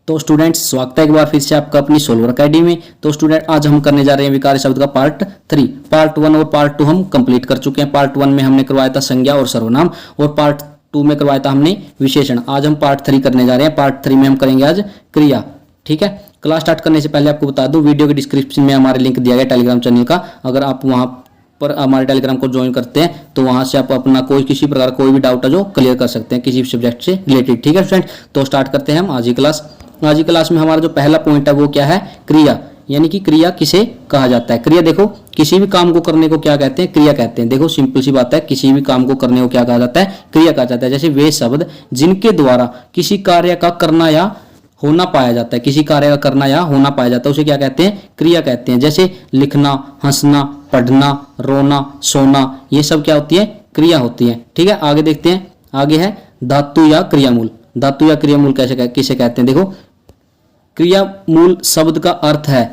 तो स्टूडेंट्स स्वागत है एक बार फिर से आपका अपनी सोल्वर अकेडमी में। तो स्टूडेंट आज हम करने जा रहे हैं विकार शब्द का पार्ट 3। पार्ट 1 और पार्ट 2 हम कंप्लीट कर चुके हैं। पार्ट 1 में हमने करवाया था संज्ञा और सर्वनाम और पार्ट 2 में करवाया था हमने विशेषण। आज हम पार्ट 3 करने जा रहे हैं। पार्ट 3 में हम करेंगे आज क्रिया। ठीक है, क्लास स्टार्ट करने से पहले आपको बता दूं, वीडियो के डिस्क्रिप्शन में हमारे लिंक दिया गया टेलीग्राम चैनल का। अगर आप वहां पर हमारे टेलीग्राम को ज्वाइन करते हैं तो वहां से आप अपना किसी प्रकार कोई भी डाउट है जो क्लियर कर सकते हैं किसी भी सब्जेक्ट से रिलेटेड। ठीक है फ्रेंड, तो स्टार्ट करते हैं हम आज की क्लास। आज की क्लास में हमारा जो पहला पॉइंट है वो क्या है? क्रिया, यानी कि क्रिया किसे कहा जाता है। क्रिया देखो, किसी भी काम को करने को क्या कहते हैं? क्रिया कहते हैं। देखो सिंपल सी बात है, किसी भी काम को करने को क्या कहा जाता है? क्रिया कहा जाता है। जैसे वे शब्द जिनके द्वारा किसी कार्य का करना या होना पाया जाता है, किसी कार्य का करना या होना पाया जाता है, उसे क्या कहते हैं? क्रिया कहते हैं। जैसे लिखना, हंसना, पढ़ना, रोना, सोना, ये सब क्या होती है? क्रिया होती है। ठीक है, आगे देखते हैं। आगे है धातु या क्रियामूल। धातु या क्रियामूल किसे कहते हैं? देखो, क्रिया मूल शब्द का अर्थ है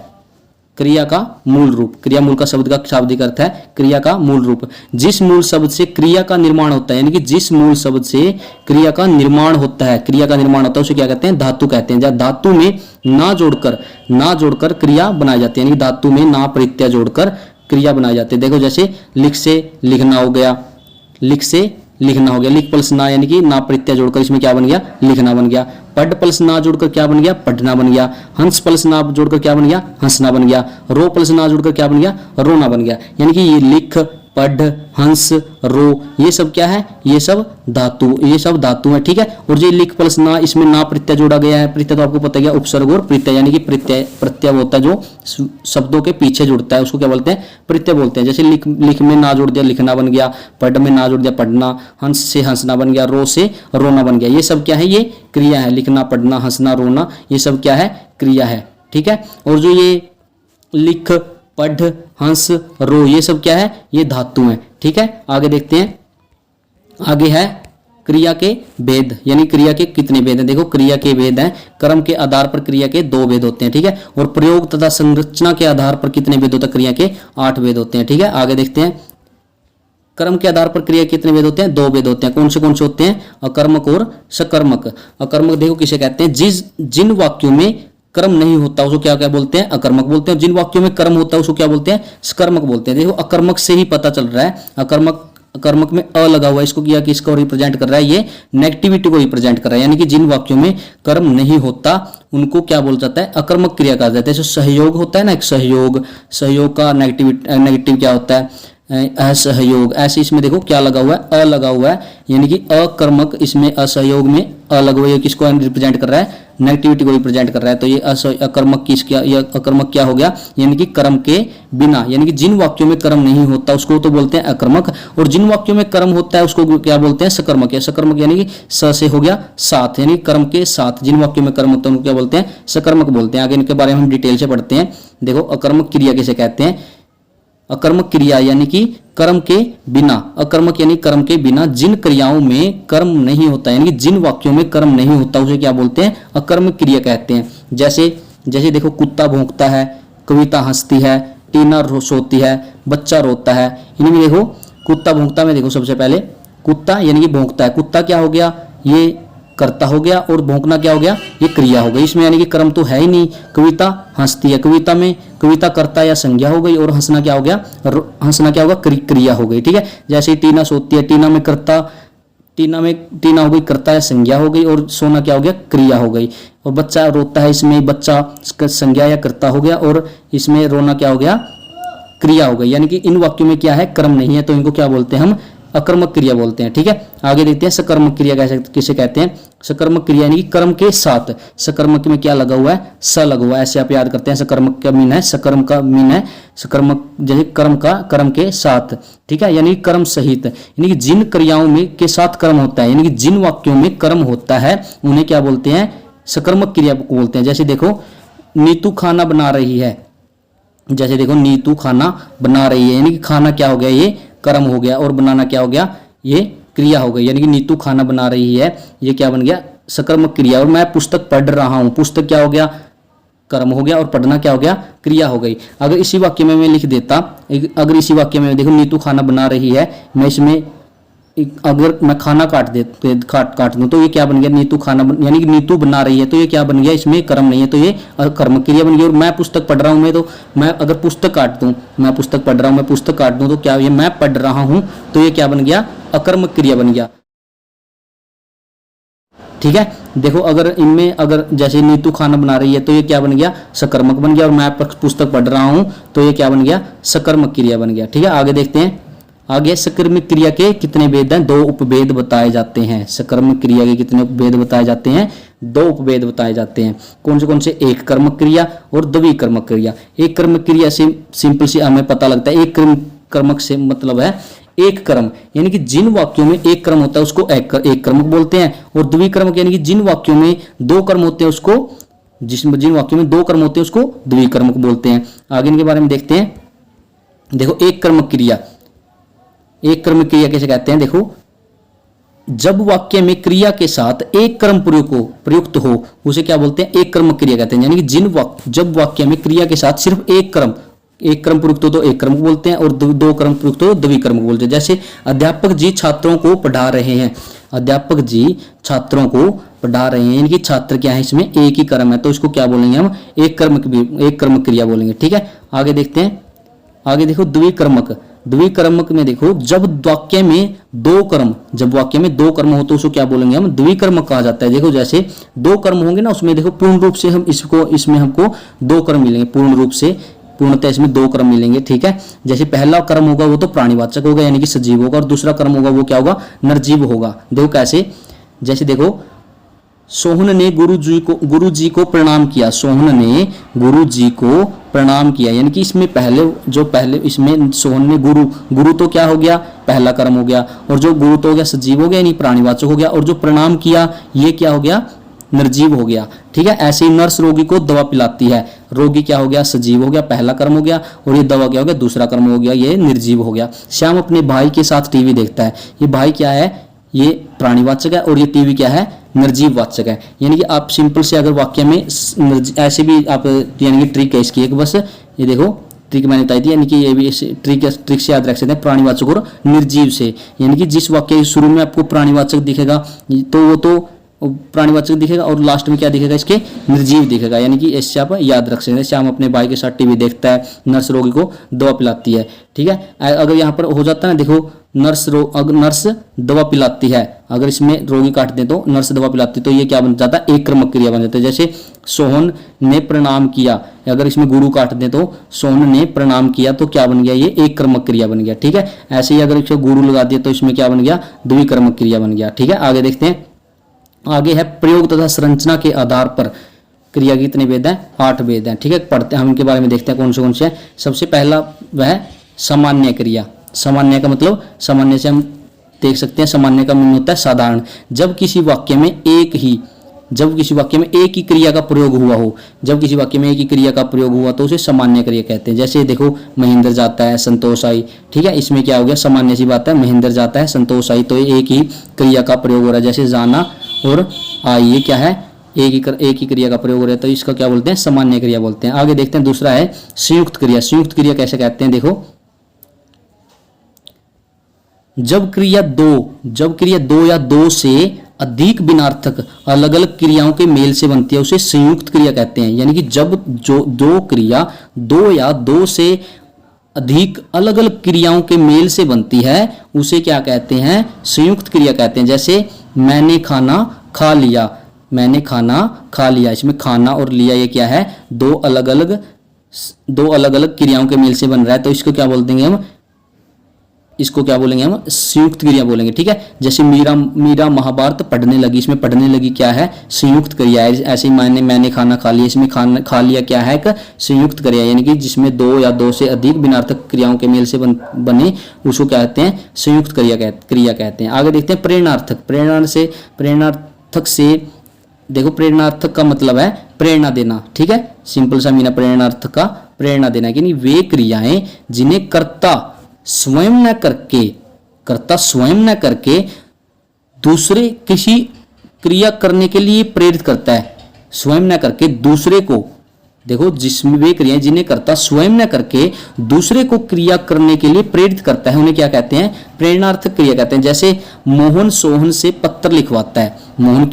क्रिया का मूल रूप। क्रिया मूल का शब्द का शाब्दिक अर्थ है क्रिया का मूल रूप। जिस मूल शब्द से क्रिया का निर्माण होता है, यानी कि जिस मूल शब्द से क्रिया का निर्माण होता है, क्रिया का निर्माण होता है, उसे क्या कहते हैं? धातु कहते हैं। जब धातु में ना जोड़कर क्रिया बनाई जाती है, यानी कि धातु में ना प्रत्यय जोड़कर क्रिया बनाई जाती है। देखो जैसे लिख से लिखना हो गया, लिख से लिखना हो गया, लिख प्लस ना यानी कि ना प्रत्यय जोड़कर इसमें क्या बन गया? लिखना बन गया। पढ़ प्लस ना जोड़कर क्या बन गया? पढ़ना बन गया। हंस प्लस ना जोड़कर क्या बन गया? हंसना बन गया। रो प्लस ना जोड़कर क्या बन गया? रोना बन गया। यानी कि ये लिख, पढ़, हंस, रो, ये सब क्या है? ये सब धातु है। ठीक है, और जो लिख प्लस ना, इसमें ना प्रत्यय जोड़ा गया है। प्रत्यय तो आपको पता है, उपसर्ग और प्रत्यय, यानी कि प्रत्यय होता है जो शब्दों के पीछे जुड़ता है, उसको क्या बोलते हैं? प्रत्यय बोलते हैं। जैसे लिख में ना जोड़ दिया, लिखना बन गया। पढ़ में ना जोड़ दिया, पढ़ना। हंस से हंसना बन गया। रो से रोना बन गया। ये सब क्या है? ये क्रिया है। लिखना, पढ़ना, हंसना, रोना, ये सब क्या है? क्रिया है। ठीक है, और जो ये लिख, पढ़, हंस, रो, ये सब क्या है? ये धातु हैं। ठीक है, आगे देखते हैं। आगे है क्रिया के भेद, यानी क्रिया के कितने भेद हैं? देखो क्रिया के भेद हैं। कर्म के आधार पर क्रिया के 2 भेद होते हैं। ठीक है, और प्रयोग तथा संरचना के आधार पर कितने भेद होते हैं? क्रिया के 8 भेद होते हैं। ठीक है, आगे देखते हैं। कर्म के आधार पर क्रिया कितने भेद होते हैं? 2 भेद होते हैं। कौन से होते हैं? अकर्मक और सकर्मक। अकर्मक देखो किसे कहते हैं? जिन वाक्यों में कर्म नहीं होता उसको क्या क्या बोलते हैं? अकर्मक बोलते हैं। जिन वाक्यों में कर्म होता है उसको क्या बोलते हैं? सकर्मक बोलते हैं। देखो अकर्मक से ही पता चल रहा है, अकर्मक में अ लगा हुआ है, इसको किया किसको रिप्रेजेंट कर रहा है? ये नेगेटिविटी को रिप्रेजेंट कर रहा है। यानी कि जिन वाक्यों में कर्म नहीं होता उनको क्या बोल जाता है? अकर्मक क्रिया कहा जाता है। जैसे सहयोग होता है ना, एक सहयोग का नेगेटिव क्या होता है? असहयोग। ऐसे इसमें देखो क्या लगा हुआ है? अ लगा हुआ है, यानी कि अकर्मक, इसमें असहयोग में अ लगा हुआ है, किसको रिप्रेजेंट कर रहा है? नेगेटिविटी को रिप्रेजेंट कर रहा है। तो ये अकर्मक क्या हो गया? यानी कि कर्म के बिना, यानी कि जिन वाक्यों में कर्म नहीं होता उसको तो बोलते हैं अकर्मक, और जिन वाक्यों में कर्म होता है उसको क्या बोलते हैं? सकर्मक। या सकर्मक यानी कि स से हो गया साथ, यानी कर्म के साथ जिन वाक्यों में कर्म होता है उनको क्या बोलते हैं? सकर्मक बोलते हैं। आगे इनके बारे में हम डिटेल से पढ़ते हैं। देखो अकर्मक क्रिया किसे कहते हैं? अकर्मक क्रिया यानी कि कर्म के बिना, अकर्मक यानी कर्म के बिना जिन क्रियाओं में कर्म नहीं होता, यानी कि जिन वाक्यों में कर्म नहीं होता उसे क्या बोलते हैं? अकर्मक क्रिया कहते हैं। जैसे देखो कुत्ता भौंकता है, कविता हंसती है, टीना सोती है, बच्चा रोता है। इनमें देखो कुत्ता भौंकता में देखो सबसे पहले कुत्ता यानी कि भौंकता है। कुत्ता क्या हो गया? ये कर्ता हो गया, और भौंकना क्या हो गया? ये क्रिया हो गई। इसमें यानी कि कर्म तो है ही नहीं। कविता हंसती है, कविता में कविता कर्ता या संज्ञा हो गई, और हंसना क्या हो गया? हंसना क्या होगा? क्रिया हो गई। ठीक है, जैसे टीना सोती है, टीना में टीना हो गई कर्ता या संज्ञा हो गई, और सोना क्या हो गया? क्रिया हो गई। और बच्चा रोता है, इसमें बच्चा संज्ञा या कर्ता हो गया, और इसमें रोना क्या हो गया? क्रिया हो गई। यानी कि इन वाक्यों में क्या है? कर्म नहीं है, तो इनको क्या बोलते हैं? हम अकर्मक क्रिया बोलते हैं। ठीक है, आगे देखते हैं सकर्मक क्रिया किसे कहते हैं? सकर्मक क्रिया यानी कि कर्म के साथ। सकर्मक में क्या लगा हुआ है? स लगा हुआ है, ऐसे आप याद करते हैं। सकर्मक का मीन है, सकर्म का मीन है सकर्मक, जैसे कर्म के साथ। ठीक है, यानी कर्म सहित, यानी कि जिन क्रियाओं में के साथ कर्म होता है, यानी कि जिन वाक्यों में कर्म होता है उन्हें क्या बोलते हैं? सकर्मक क्रिया को बोलते हैं। जैसे देखो नीतू खाना बना रही है, जैसे देखो नीतू खाना बना रही है, यानी कि खाना क्या हो गया? ये कर्म हो गया, और बनाना क्या हो गया? ये क्रिया हो गई। यानी कि नीतू खाना बना रही है, ये क्या बन गया? सकर्मक क्रिया। और मैं पुस्तक पढ़ रहा हूं, पुस्तक क्या हो गया? कर्म हो गया, और पढ़ना क्या हो गया? क्रिया हो गई। अगर इसी वाक्य में मैं लिख देता, अगर इसी वाक्य में देखो नीतू खाना बना रही है, मैं इसमें अगर मैं खाना काट दूं तो ये क्या बन गया, नीतू खाना यानी कि नीतू बना रही है, तो ये क्या बन गया, इसमें कर्म नहीं है, तो ये अकर्मक क्रिया बन गई। और मैं पुस्तक पढ़ रहा हूं, मैं तो मैं अगर पुस्तक काट दूं, मैं पुस्तक पढ़ रहा हूं, मैं पुस्तक काट दूं तो क्या, ये मैं पढ़ रहा हूं, तो ये क्या बन गया, अकर्मक क्रिया बन गया। ठीक है, देखो अगर इनमें अगर जैसे नीतू खाना बना रही है तो ये क्या बन गया, सकर्मक बन गया। और मैं पुस्तक पढ़ रहा हूं तो ये क्या बन गया, सकर्मक क्रिया बन गया। ठीक है, आगे देखते हैं। आगे सकर्मक क्रिया के कितने भेद हैं, 2 उपभेद बताए जाते हैं। सकर्मक क्रिया के कितने उपभेद बताए जाते हैं, 2 उपभेद बताए जाते हैं। कौन से एक कर्मक क्रिया और द्विकर्मक क्रिया। एक कर्मक क्रिया से सिंपल सी हमें पता लगता है, एक कर्मक से मतलब है एक कर्म, यानी कि जिन वाक्यों में एक कर्म होता है उसको एक कर्मक बोलते हैं। और द्विकर्मक यानी कि जिन वाक्यों में 2 कर्म होते हैं उसको, जिन वाक्यों में 2 कर्म होते हैं उसको द्विकर्मक बोलते हैं। आगे इनके बारे में देखते हैं। देखो एक कर्मक क्रिया, एक कर्म क्रिया कैसे कहते हैं, देखो जब वाक्य में क्रिया के साथ एक कर्म प्रयुक्त हो उसे क्या बोलते हैं, एक कर्मक क्रिया कहते हैं। यानी कि जब वाक्य में क्रिया के साथ सिर्फ एक कर्म प्रयुक्त हो तो एक कर्म बोलते हैं, और 2 कर्म प्रयुक्त हो तो द्विकर्म बोलते हैं। जैसे अध्यापक जी छात्रों को पढ़ा रहे हैं, अध्यापक जी छात्रों को पढ़ा रहे हैं, यानी कि छात्र क्या है, इसमें एक ही कर्म है, तो इसको क्या बोलेंगे हम, एक कर्म क्रिया बोलेंगे। ठीक है, आगे देखते हैं। आगे देखो द्विकर्मक, द्विकर्मक में देखो जब वाक्य में 2 कर्म, जब वाक्य में 2 कर्म हो तो उसको क्या बोलेंगे हम, द्विकर्मक कहा जाता है। देखो जैसे 2 कर्म होंगे ना, उसमें देखो पूर्ण रूप से हम इसमें हमको 2 कर्म मिलेंगे, पूर्ण रूप से, पूर्णतः इसमें 2 कर्म मिलेंगे। ठीक है, जैसे पहला कर्म होगा वो तो प्राणीवाचक होगा यानी कि सजीव होगा, और दूसरा कर्म होगा वो क्या होगा, निर्जीव होगा। देखो कैसे, जैसे देखो सोहन ने गुरु जी को प्रणाम किया, सोहन ने गुरु जी को प्रणाम किया, यानी कि इसमें पहले इसमें सोहन ने गुरु तो क्या हो गया, पहला कर्म हो गया, और जो गुरु तो हो गया सजीव हो गया यानी प्राणीवाचक हो गया, और जो प्रणाम किया ये क्या हो गया, निर्जीव हो गया। ठीक है, ऐसे ही नर्स रोगी को दवा पिलाती है, रोगी क्या हो गया, सजीव हो गया, पहला कर्म हो गया, और ये दवा क्या हो गया, दूसरा कर्म हो गया, ये निर्जीव हो गया। श्याम अपने भाई के साथ टीवी देखता है, ये भाई क्या है, ये प्राणीवाचक है, और ये टीवी क्या है, निर्जीव वाचक है। यानी कि आप सिंपल से अगर वाक्य में ऐसे भी आप, यानी कि ट्रिक है इसकी एक, बस ये देखो ट्रिक मैंने बताई थी, यानी कि ये भी ट्रिक से याद रख सकते हैं, प्राणीवाचक और निर्जीव से। यानी कि जिस वाक्य शुरू में आपको प्राणीवाचक दिखेगा तो वो तो प्राणीवाचक दिखेगा, और लास्ट में क्या दिखेगा, इसके निर्जीव दिखेगा। यानी कि इससे आप याद रख सकते हैं, श्याम अपने भाई के साथ टीवी देखता है, नर्स रोगी को दवा पिलाती है। ठीक है, अगर यहाँ पर हो जाता है ना, देखो अगर नर्स दवा पिलाती है, अगर इसमें रोगी काट दें तो नर्स दवा पिलाती, तो ये क्या बन जाता है, एक कर्मक क्रिया बन जाता है। जैसे सोहन ने प्रणाम किया, अगर इसमें गुरु काट दें तो सोहन ने प्रणाम किया, तो क्या बन गया, ये एक कर्मक क्रिया बन गया। ठीक है, ऐसे ही अगर इसमें गुरु लगा दिया तो इसमें क्या बन गया, द्विकर्मक क्रिया बन गया। ठीक है, आगे देखते हैं। आगे है प्रयोग तथा संरचना के आधार पर क्रिया के कितने भेद हैं, 8 भेद हैं। ठीक है, पढ़ते हैं हम इनके बारे में, देखते हैं कौन से हैं। सबसे पहला वह सामान्य क्रिया। सामान्य का मतलब, सामान्य से हम देख सकते हैं, सामान्य का मतलब होता है साधारण। जब किसी वाक्य में एक ही क्रिया का प्रयोग हुआ हो, जब किसी वाक्य में एक ही क्रिया का प्रयोग हुआ तो उसे सामान्य क्रिया कहते हैं। जैसे देखो महेंद्र जाता है, संतोष आई। ठीक है, इसमें क्या हो गया, सामान्य सी बात है, महेंद्र जाता है, संतोष आई, तो ये एक ही क्रिया का प्रयोग हो रहा है। जैसे जाना और आई, ये क्या है, एक ही क्रिया का प्रयोग हो रहा है, तो इसका क्या बोलते हैं, सामान्य क्रिया बोलते हैं। आगे देखते हैं, दूसरा है संयुक्त क्रिया। संयुक्त क्रिया कैसे कहते हैं, देखो जब क्रिया दो या 2 से अधिक बिनार्थक अलग अलग क्रियाओं के मेल से बनती है उसे संयुक्त क्रिया कहते हैं। यानी कि जब दो क्रिया 2 या 2 से अधिक अलग अलग क्रियाओं के मेल से बनती है उसे क्या कहते हैं, संयुक्त क्रिया कहते हैं। जैसे मैंने खाना खा लिया, मैंने खाना खा लिया, इसमें खाना और लिया ये क्या है, दो अलग अलग क्रियाओं के मेल से बन रहा है, तो इसको क्या बोल देंगे हम, इसको क्या बोलेंगे हम, संयुक्त क्रिया बोलेंगे। ठीक है, जैसे मीरा महाभारत पढ़ने लगी, इसमें पढ़ने लगी क्या है, संयुक्त क्रिया है। ऐसे ही मैंने खाना खा लिया, इसमें खाना खा लिया क्या है, एक संयुक्त क्रिया, यानी कि जिसमें 2 या 2 से अधिक बिनार्थक क्रियाओं के मेल से बने उसको क्या कहते हैं, संयुक्त क्रिया कहते हैं। आगे देखते हैं प्रेरणार्थक। प्रेरणार्थक से देखो, प्रेरणार्थक का मतलब है प्रेरणा देना। ठीक है, सिंपल सा मीना प्रेरणार्थक का प्रेरणा देना, यानी वे क्रियाएं जिन्हें कर्ता स्वयं न करके दूसरे किसी क्रिया करने के लिए प्रेरित करता है, स्वयं न करके दूसरे को देखो, जिसमें वे क्रियाएं जिन्हें कर्ता स्वयं न करके दूसरे को क्रिया करने के लिए प्रेरित करता है उन्हें क्या कहते हैं? प्रेरणार्थक क्रिया कहते हैं। जैसे मोहन सोहन से पत्र लिखवाता है। मोहन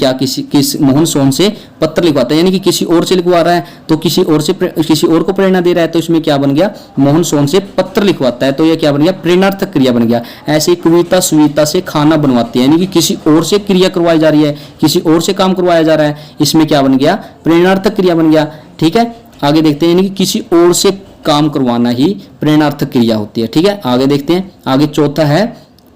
मोहन सोहन से पत्र लिखवाता है, यानी कि किसी और से लिखवा रहा है, तो किसी और को प्रेरणा दे रहा है, तो इसमें क्या बन गया? मोहन सोहन से पत्र लिखवाता है, तो यह क्या बन गया? प्रेरणार्थक क्रिया बन गया। ऐसे कविता सुविता से खाना बनवाती है, यानी कि किसी और से क्रिया करवाई जा रही है, किसी और से काम करवाया जा रहा है, इसमें क्या बन गया? प्रेरणार्थक क्रिया बन गया। ठीक है, आगे देखते हैं, यानी कि किसी और से काम करवाना ही प्रेरणार्थक क्रिया होती है। ठीक है, आगे देखते हैं। आगे चौथा है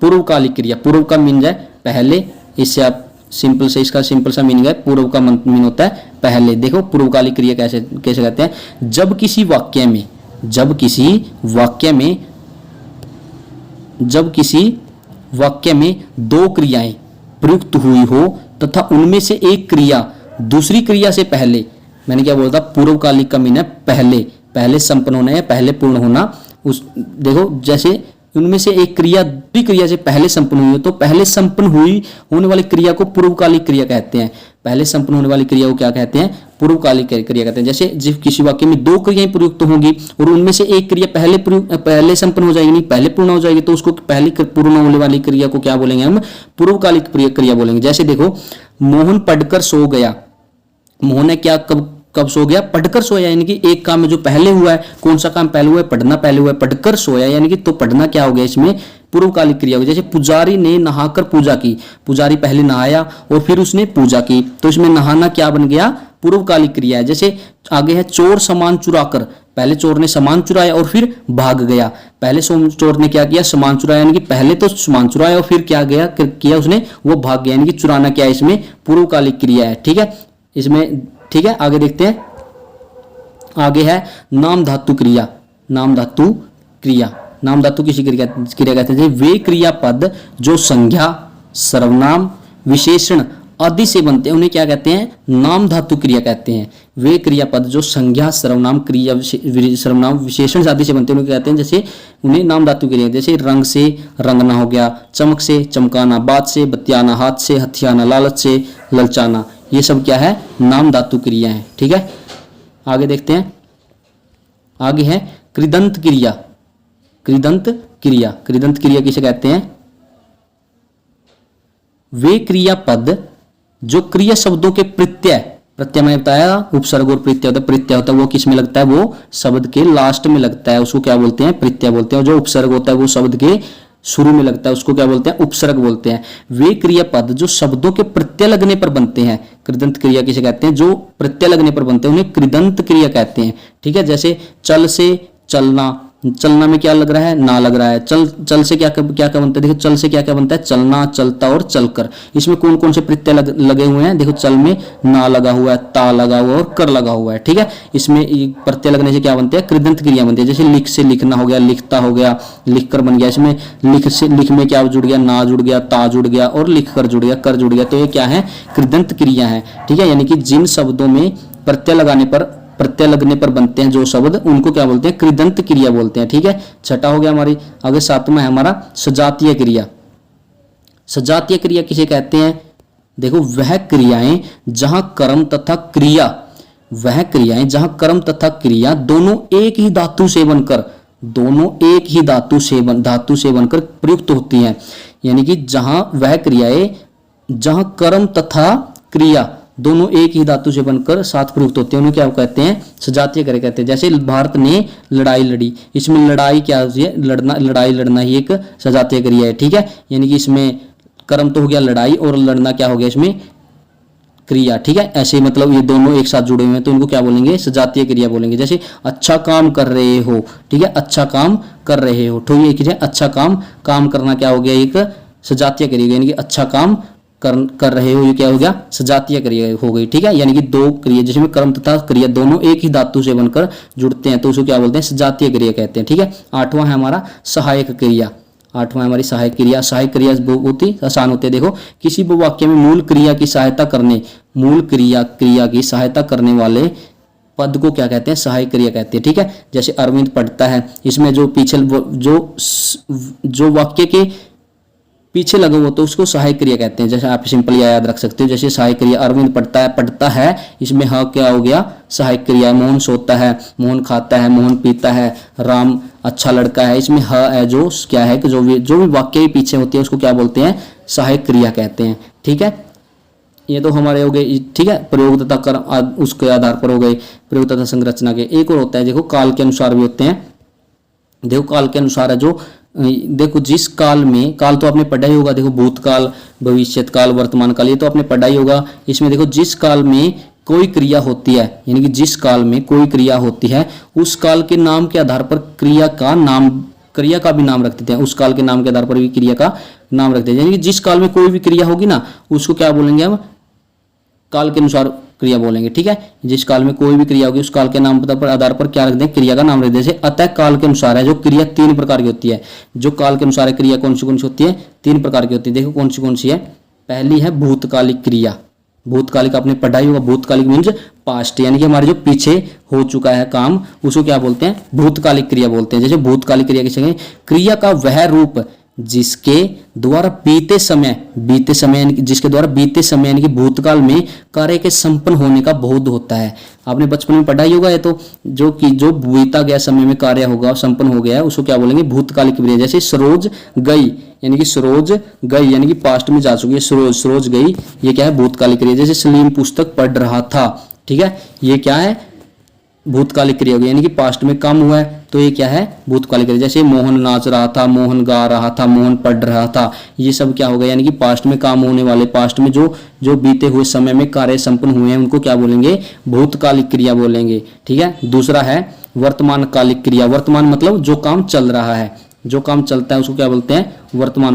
पूर्वकालिक क्रिया। पूर्व का मीन है पहले, इससे आप इसका सिंपल सा मीनिंग है, पूर्व का मीन होता है पहले। देखो पूर्वकालिक क्रिया कैसे कहते हैं? जब किसी वाक्य में दो क्रियाएं प्रयुक्त हुई हो तथा उनमें से एक क्रिया दूसरी क्रिया से पहले, मैंने क्या बोला था? पूर्वकालिक का मीन है पहले संपन्न होना है, पहले पूर्ण होना। देखो, जैसे उनमें से एक क्रिया दूसरी क्रिया से पहले संपन्न हुई हो, तो पहले संपन्न होने वाली क्रिया को पूर्वकालिक क्रिया कहते हैं। पहले संपन्न होने वाली क्रिया को क्या कहते हैं? पूर्वकालिक क्रिया कहते हैं। जैसे जब किसी वाक्य में दो क्रियाएं प्रयुक्त होंगी और उनमें से एक क्रिया पहले संपन्न हो जाएगी, नहीं पहले पूर्ण हो जाएगी, तो उसको पहली पूर्ण होने वाली क्रिया को क्या बोलेंगे? हम पूर्वकालिक क्रिया बोलेंगे। जैसे देखो, मोहन पढ़कर सो गया। मोहन ने क्या कब सो गया? पढ़कर सोया, यानी कि एक काम में जो पहले हुआ है, कौन सा काम पहले हुआ है? पढ़ना पहले हुआ है, पढ़कर सोया, यानी कि तो पढ़ना क्या हो गया? इसमें पूर्वकालिक क्रिया हो गई। जैसे पुजारी ने नहाकर पूजा की। पुजारी पहले नहाया और फिर उसने पूजा की, तो इसमें नहाना क्या बन गया? पूर्वकालिक क्रिया है। जैसे आगे है चोर सामान चुराकर। पहले चोर ने सामान चुराया और फिर भाग गया। पहले चोर ने क्या किया? सामान चुराया, यानी कि पहले तो सामान चुराया और फिर क्या किया उसने? वो भाग गया, यानी कि चुराना क्या है? इसमें पूर्वकालिक क्रिया है। ठीक है, इसमें ठीक है, आगे देखते हैं। आगे है नाम धातु क्रिया। नाम धातु किसी क्रिया कहते हैं? वे क्रियापद जो संज्ञा, सर्वनाम, विशेषण आदि से बनते हैं उन्हें क्या कहते हैं? नाम धातु क्रिया कहते हैं। वे क्रियापद जो संज्ञा, सर्वनाम, विशेषण आदि से बनते हैं उन्हें कहते हैं, जैसे उन्हें नाम धातु क्रिया। जैसे रंग से रंगना हो गया, चमक से चमकाना, बात से बतियाना, हाथ से हथियाना, लालच से ललचाना, ये सब क्या है? नाम धातु क्रिया है। ठीक है, आगे देखते हैं। आगे है कृदंत क्रिया। कृदंत क्रिया किसे कहते हैं? वे क्रियापद जो क्रिया शब्दों के प्रत्यय मैंने बताया, उपसर्ग और प्रत्यय होता है वो किस में लगता है? वो शब्द के लास्ट में लगता है, उसको क्या बोलते हैं? प्रत्यय बोलते हैं। जो उपसर्ग होता है वो शब्द के शुरू में लगता है, उसको क्या बोलते हैं? उपसर्ग बोलते हैं। वे क्रियापद जो शब्दों के प्रत्यय लगने पर बनते हैं, कृदंत क्रिया किसे कहते हैं? जो प्रत्यय लगने पर बनते हैं उन्हें कृदंत क्रिया कहते हैं। ठीक है, जैसे चल से चलना, चलना में क्या लग रहा है? ना लग रहा है। चल से क्या बनता है? देखो, चल से क्या बनता है? चलना, चलता और चलकर। इसमें कौन कौन से प्रत्यय लगे हुए हैं? देखो, चल में ना लगा हुआ है, ता लगा हुआ है और कर लगा हुआ है। ठीक है, इसमें प्रत्यय लगने से क्या बनते हैं? कृदंत क्रिया बनती है। जैसे लिख से लिखना हो गया, लिखता हो गया, लिख कर बन गया। इसमें लिख में क्या जुड़ गया? ना जुड़ गया, ता जुड़ गया और लिख कर जुड़ गया, कर जुड़ गया, तो ये क्या है? कृदंत क्रिया है। ठीक है, यानी कि जिन शब्दों में प्रत्यय लगने पर बनते हैं जो शब्द, उनको क्या बोलते हैं? कृदंत क्रिया बोलते हैं। ठीक है, छठा हो गया हमारी। आगे सातवां है हमारा सजातीय क्रिया। सजातीय क्रिया किसे कहते हैं? देखो, वह क्रियाएं जहां कर्म तथा क्रिया दोनों एक ही धातु से बनकर प्रयुक्त होती हैं। यानी कि जहां कर्म तथा क्रिया दोनों एक ही धातु से बनकर साथ प्रयुक्त होते हैं उन्हें क्या कहते हैं? सजातीय क्रिया कहते हैं। जैसे भारत ने लड़ाई लड़ी, इसमें लड़ाई क्या होती है? लड़ाई लड़ना ही एक सजातीय क्रिया है। ठीक है, यानी कि इसमें कर्म तो हो गया लड़ाई और लड़ना क्या हो गया? इसमें क्रिया। ठीक है, ऐसे मतलब ये दोनों एक साथ जुड़े हुए हैं तो इनको क्या बोलेंगे? सजातीय क्रिया बोलेंगे। जैसे अच्छा काम कर रहे हो। ठीक है, अच्छा काम कर रहे हो, तो ये क्या है? अच्छा काम करना क्या हो गया? एक सजातीय क्रिया, यानी कि अच्छा काम कर रहे हो, ये क्या हो गया? सजातीय क्रिया हो गई। ठीक है, यानी कि दो क्रिया जिसमें कर्म तथा क्रिया दोनों एक ही धातु से बनकर जुड़ते हैं तो उसको क्या बोलते हैं? सजातीय क्रिया कहते हैं। ठीक है, आठवां है हमारा सहायक क्रिया। हमारी सहायक क्रिया बहुत ही आसान होती है। देखो, किसी भी वाक्य में मूल क्रिया की सहायता करने वाले पद को क्या कहते हैं? सहायक क्रिया कहते हैं। ठीक है, जैसे अरविंद पढ़ता है, इसमें जो पीछे जो वाक्य के पीछे लगा हुआ तो उसको सहायक क्रिया कहते हैं। जैसे आप सिंपल याद रख सकते हो, जैसे सहायक क्रिया अरविंद पढ़ता है, इसमें ह क्या हो गया, सहायक क्रिया। मोहन सोता है, मोहन खाता है, मोहन पीता है, राम अच्छा लड़का है, इसमें ह है जो क्या है कि जो भी वाक्य के पीछे होती है उसको क्या बोलते हैं, सहायक क्रिया कहते हैं। ठीक है, ये तो हमारे हो गए। ठीक है, प्रयोग तथा कर्म उसके आधार पर हो गए, प्रयोग तथा संरचना के। एक और होता है देखो, काल के अनुसार भी होते हैं। देखो काल के अनुसार है जो, देखो जिस काल में, काल तो आपने पढ़ा ही होगा, देखो भूतकाल, भविष्यत काल, वर्तमान काल, ये तो आपने पढ़ा ही होगा। इसमें देखो जिस काल में कोई क्रिया होती है, यानी कि जिस काल में कोई क्रिया होती है उस काल के नाम के आधार पर क्रिया का भी नाम रख देते हैं। उस काल के नाम के आधार पर भी क्रिया का नाम रख देते हैं। यानी कि जिस काल में कोई भी क्रिया होगी ना उसको क्या बोलेंगे हम, काल के अनुसार क्रिया बोलेंगे। ठीक है, जिस काल में कोई भी क्रिया होगी उस काल के नाम पर आधार पर क्या रख दें, क्रिया का नाम रख दें। जैसे अतः काल के अनुसार है जो क्रिया 3 प्रकार की होती है। जो काल के अनुसार है क्रिया कौन सी होती है, 3 प्रकार की होती है। देखो कौन सी है, पहली है भूतकालिक क्रिया। भूतकालिक आपने पढ़ाई होगा, भूतकालिक मीन्स पास्ट, यानी कि हमारे जो पीछे हो चुका है काम उसको क्या बोलते हैं, भूतकालिक क्रिया बोलते हैं। जैसे भूतकालिक क्रिया किसे, क्रिया का वह रूप जिसके द्वारा बीते समय जिसके द्वारा बीते समय यानी कि भूतकाल में कार्य के संपन्न होने का बोध होता है। आपने बचपन में पढ़ा ही होगा। ये तो जो बीता गया समय में कार्य होगा, संपन्न हो गया है, उसको क्या बोलेंगे, भूतकालिक क्रिया। जैसे सरोज गई, यानी कि सरोज गई यानी कि पास्ट में जा चुकी है, सरोज गई, ये क्या है, भूतकालिक क्रिया। जैसे सलीम पुस्तक पढ़ रहा था, ठीक है, ये क्या है, भूतकालिक क्रिया होगी, यानी कि पास्ट में काम हुआ है तो ये क्या है, भूतकालिक क्रिया। जैसे मोहन नाच रहा था, मोहन गा रहा था, मोहन पढ़ रहा था, ये सब क्या होगा, यानी कि पास्ट में काम होने वाले, पास्ट में जो बीते हुए समय में कार्य संपन्न हुए हैं उनको क्या बोलेंगे, भूतकालिक क्रिया बोलेंगे। ठीक है, दूसरा है वर्तमान कालिक क्रिया। वर्तमान मतलब जो काम चल रहा है, जो काम चलता है उसको क्या बोलते हैं, वर्तमान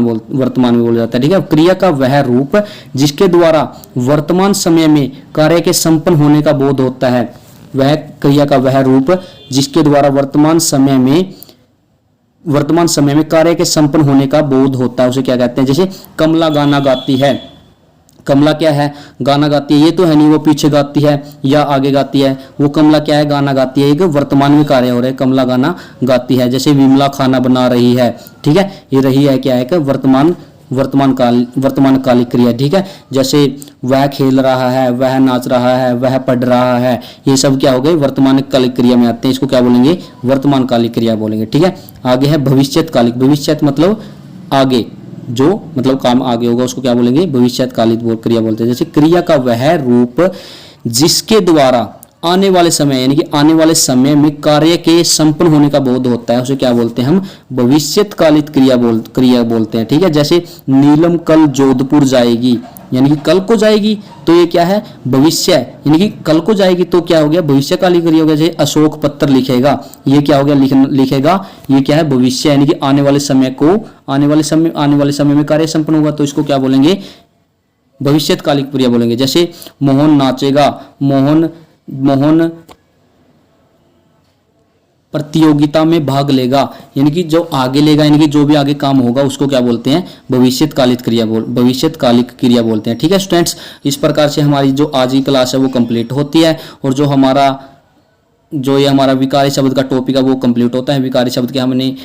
में बोला जाता है। ठीक है, क्रिया का वह रूप जिसके द्वारा वर्तमान समय में कार्य के संपन्न होने का बोध होता है, वह क्रिया का वह रूप जिसके द्वारा वर्तमान समय में कार्य के संपन्न होने का बोध होता है, उसे क्या कहते हैं। जैसे कमला गाना गाती है, कमला क्या है, गाना गाती है, ये तो है नहीं वो पीछे गाती है या आगे गाती है, वो कमला क्या है, गाना गाती है, एक वर्तमान में कार्य हो रहा है, कमला गाना गाती है। जैसे विमला खाना बना रही है, ठीक है, ये रही है क्या है, वर्तमान कालिक क्रिया। ठीक है, जैसे वह खेल रहा है, वह नाच रहा है, वह पढ़ रहा है, ये सब क्या हो गए, वर्तमान कालिक क्रिया में आते हैं, इसको क्या बोलेंगे, वर्तमान कालिक क्रिया बोलेंगे। ठीक है, आगे है भविष्यत कालिक। भविष्यत मतलब आगे, जो मतलब काम आगे होगा उसको क्या बोलेंगे, भविष्यत कालिक क्रिया बोलते हैं। जैसे क्रिया का वह रूप जिसके द्वारा आने वाले समय यानी कि आने वाले समय में कार्य के संपन्न होने का बोध होता है, उसे क्या बोलते हैं हम, भविष्यकालिक क्रिया बोलते हैं। ठीक है, जैसे नीलम कल जोधपुर जाएगी, यानी कि कल को जाएगी तो ये क्या है, भविष्य, यानी कि कल को जाएगी तो क्या हो गया, भविष्यकालिक क्रिया हो गया। जैसे अशोक पत्र लिखेगा, ये क्या हो गया, लिखेगा, ये क्या है, भविष्य, यानी कि आने वाले समय में कार्य संपन्न होगा तो इसको क्या बोलेंगे, भविष्यकालिक क्रिया बोलेंगे। जैसे मोहन नाचेगा, मोहन प्रतियोगिता में भाग लेगा, यानी कि जो आगे लेगा, यानी कि जो भी आगे काम होगा उसको क्या बोलते हैं, भविष्यकालिक क्रिया बोलते हैं। ठीक है स्टूडेंट्स, इस प्रकार से हमारी जो आज की क्लास है वो कंप्लीट होती है और जो ये हमारा विकारी शब्द का टॉपिक है वो कंप्लीट होता है। विकारी शब्द के हमने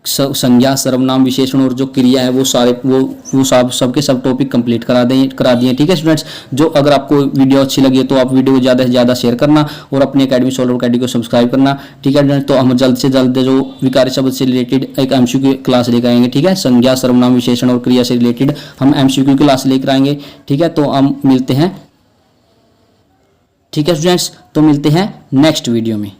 संज्ञा, सर्वनाम, विशेषण और जो क्रिया है वो सारे वो सबके सब टॉपिक कंप्लीट करा दिए। ठीक है स्टूडेंट्स, जो अगर आपको वीडियो अच्छी लगी तो आप वीडियो को ज़्यादा से ज़्यादा शेयर करना और अपनी एकेडमी सॉल्वर अकेडमी को सब्सक्राइब करना। ठीक है स्टूडेंट्स, तो हम जल्द से जल्द जो विकारी शब्द से रिलेटेड एक एमसीक्यू क्लास लेकर आएंगे। ठीक है, संज्ञा, सर्वनाम, विशेषण और क्रिया से रिलेटेड हम एमसीक्यू क्लास लेकर आएंगे। ठीक है, तो हम मिलते हैं। ठीक है स्टूडेंट्स, तो मिलते हैं नेक्स्ट वीडियो में।